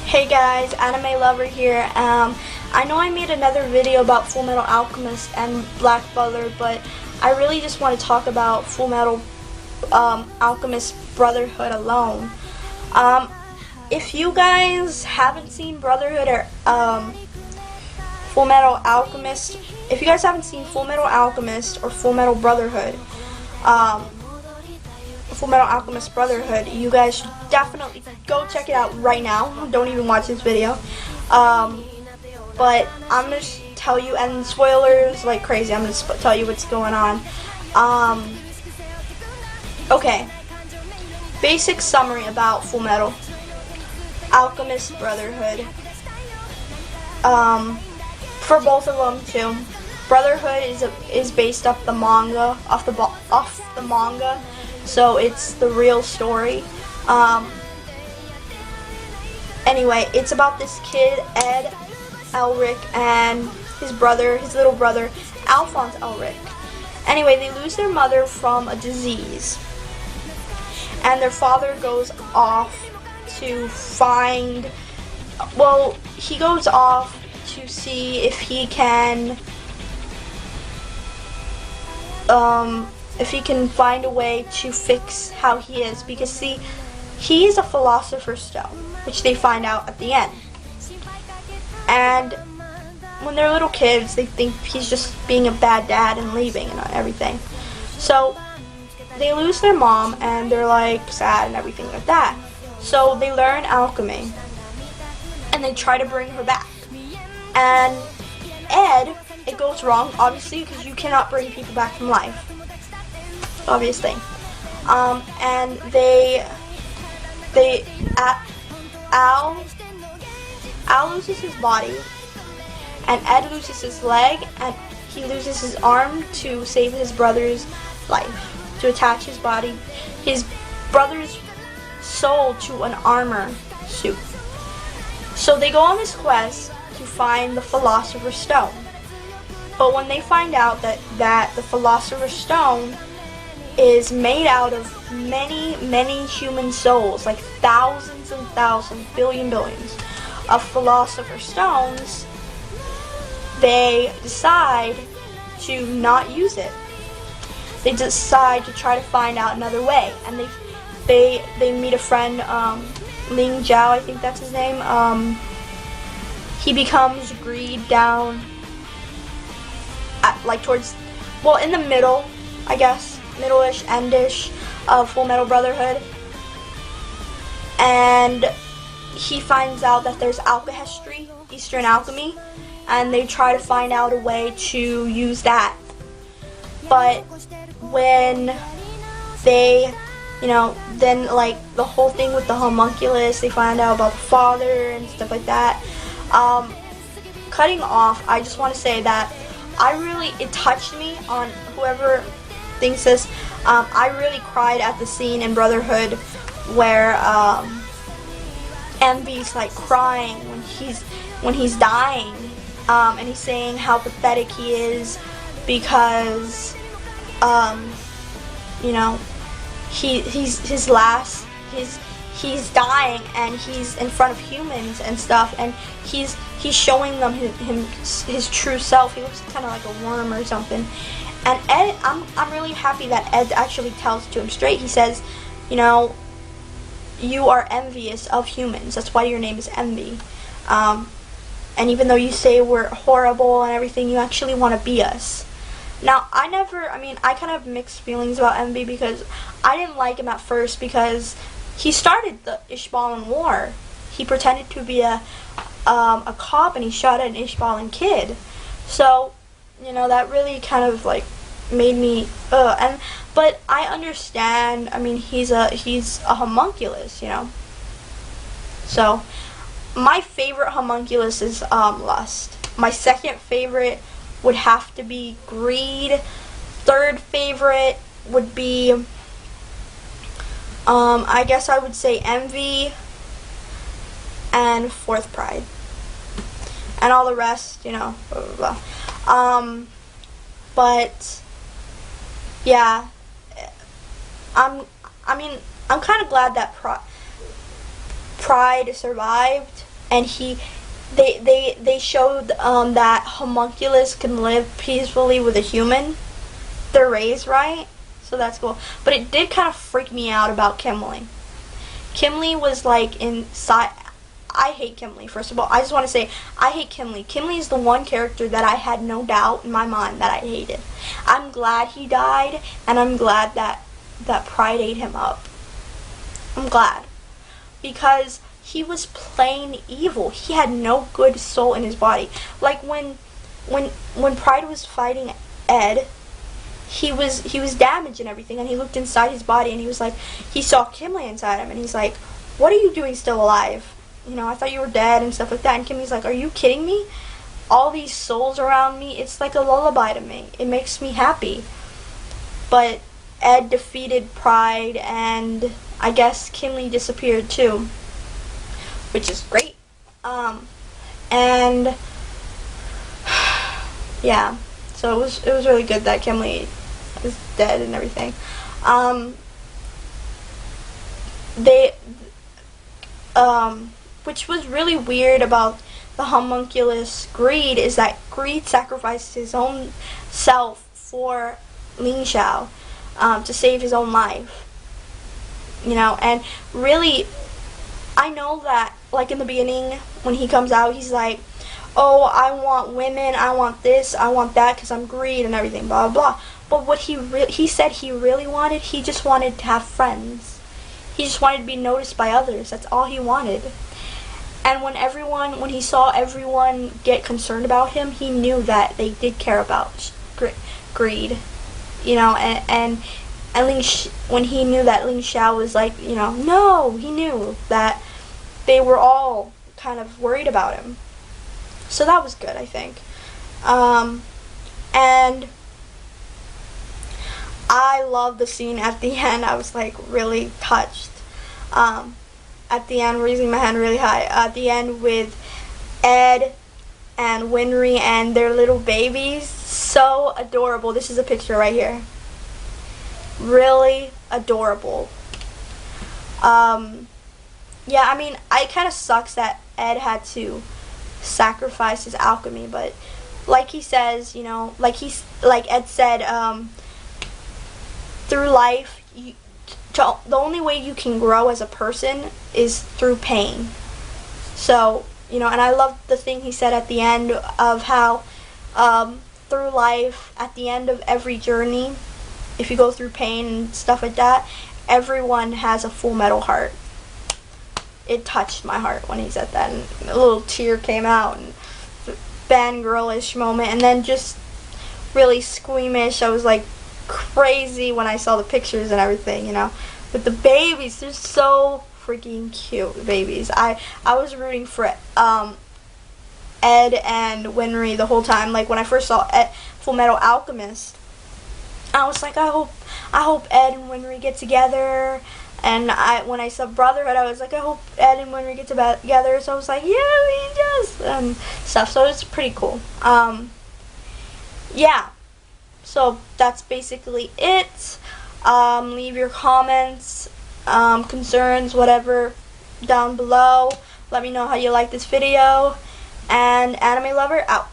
Hey guys, Anime Lover here. I know I made another video about Full Metal Alchemist and Black Butler, but I really just want to talk about Full Metal Alchemist Brotherhood alone. If you guys haven't seen Brotherhood or Full Metal Alchemist, if you guys haven't seen Full Metal Alchemist or Full Metal Brotherhood, Full Metal Alchemist Brotherhood, you guys should definitely go check it out right now. Don't even watch this video. But I'm going to tell you, and spoilers like crazy, I'm going to tell you what's going on. Okay. Basic summary about Full Metal Alchemist Brotherhood. For both of them too. Brotherhood is based off the manga, off the manga. So it's the real story. Anyway, it's about this kid, Ed Elric, and his little brother, Alphonse Elric. Anyway, they lose their mother from a disease. And their father goes off to find, he goes off to see if he can, find a way to fix how he is, because see, he is a philosopher's stone, which they find out at the end. And when they're little kids, they think he's just being a bad dad and leaving and everything. So they lose their mom and they're like sad and everything like that. So they learn alchemy and they try to bring her back. And Ed, it goes wrong, obviously, because you cannot bring people back from life. Obvious thing. And Al loses his body, and Ed loses his leg, and he loses his arm to save his brother's life, to attach his brother's soul to an armor suit. So they go on this quest to find the Philosopher's Stone. But when they find out that the Philosopher's Stone is made out of many human souls, like thousands and thousands, billions of Philosopher's Stones, they decide to not use it. They decide to try to find out another way, and they meet a friend, Ling Zhao, I think that's his name. He becomes greed down at, towards, in the middle, I guess, middle-ish, end-ish of Full Metal Brotherhood. And he finds out that there's alchemy, Eastern alchemy, and they try to find out a way to use that. But when they, then the whole thing with the homunculus, they find out about the father and stuff like that. Cutting off, I just want to say that it touched me on whoever thinks this. I really cried at the scene in Brotherhood where Envy's crying when he's dying, and he's saying how pathetic he is because he's dying and he's in front of humans and stuff, and he's showing them his true self. He looks kind of like a worm or something. And Ed, I'm really happy that Ed actually tells to him straight. He says, you are envious of humans. That's why your name is Envy. And even though you say we're horrible and everything, you actually want to be us. Now, I kind of have mixed feelings about Envy, because I didn't like him at first because he started the Ishbalan War. He pretended to be a cop and he shot at an Ishbalan kid. So, that really kind of made me but I understand. He's a homunculus, So my favorite homunculus is Lust. My second favorite would have to be Greed. Third favorite would be I guess I would say Envy, and fourth Pride. And all the rest, blah blah blah. But yeah, I'm kind of glad that Pride survived, and they showed that homunculus can live peacefully with a human. They're raised right, so that's cool. But it did kind of freak me out about Kimberly. Kimberly was like inside. I hate Kimberly. First of all, I just want to say I hate Kimberly. Kimberly is the one character that I had no doubt in my mind that I hated. I'm glad he died, and I'm glad that Pride ate him up. I'm glad, because he was plain evil. He had no good soul in his body. Like when Pride was fighting Ed, he was damaged and everything, and he looked inside his body, and he was like, he saw Kimberly inside him, and he's like, what are you doing still alive? You know, I thought you were dead and stuff like that. And Kimberly's like, are you kidding me? All these souls around me, it's like a lullaby to me. It makes me happy. But Ed defeated Pride, and I guess Kimberly disappeared too, which is great. And yeah, so it was really good that Kimberly is dead and everything. Which was really weird about the homunculus Greed is that Greed sacrificed his own self for Ling Xiao to save his own life. You know, and really, I know that, like in the beginning, when he comes out, he's like, oh, I want women, I want this, I want that, because I'm Greed and everything, blah, blah, blah. But what he said he really wanted, he just wanted to have friends. He just wanted to be noticed by others. That's all he wanted. And when he saw everyone get concerned about him, he knew that they did care about Greed. You know, and when he knew that Ling Xiao was like, you know, no, he knew that they were all kind of worried about him. So that was good, I think. And I love the scene at the end. I was like really touched. At the end, raising my hand really high. At the end with Ed and Winry and their little babies. So adorable. This is a picture right here. Really adorable. Yeah, I mean, it kind of sucks that Ed had to sacrifice his alchemy, but like he says, you know, like Ed said, through life, the only way you can grow as a person is through pain. So, you know, and I love the thing he said at the end of how through life, at the end of every journey, if you go through pain and stuff like that, everyone has a full metal heart. It touched my heart when he said that, and a little tear came out, and fangirlish moment, and then just really squeamish. I was like crazy when I saw the pictures and everything, you know, with the babies. They're so freaking cute, babies. I was rooting for Ed and Winry the whole time. Like when I first saw Full Metal Alchemist, I was like, I hope Ed and Winry get together. And when I saw Brotherhood, I was like, I hope Ed and Winry get together. So I was like, yeah, he does, and stuff. So it's pretty cool. Yeah. So that's basically it. Leave your comments, concerns, whatever, down below. Let me know how you like this video. And Anime Lover out.